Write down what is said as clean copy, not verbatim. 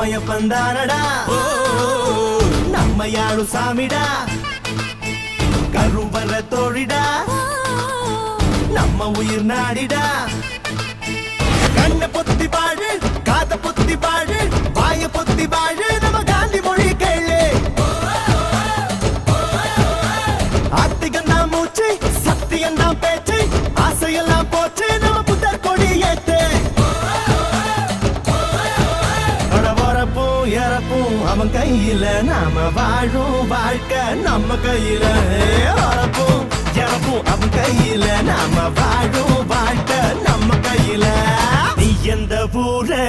அம்மையப்பந்தானடா நம்ம யாழு சாமிடா கரும்பர தோழிடா நம்ம உயிர் நாடிடா கண்ண பொத்தி பாடு காத பொத்தி பாடு வாய பொத்தி பாடு நம்ம காந்தி மொழி கேளு ஆத்திகந்தா மூச்சு சத்தியந்தா பேச்சு ஆசையெல்லாம் போச்சு நம்ம புத்தர் கொடி ஏத்து வரப்பும் இறப்பும் அவன் கையில நாம வாழும் வாழ்க்கை நம்ம கையில வரப்பும் இறப்பும் அவன் கையில நாம வாழும் வாழ்க்கை நம்ம கையில நீ எந்த ஊரே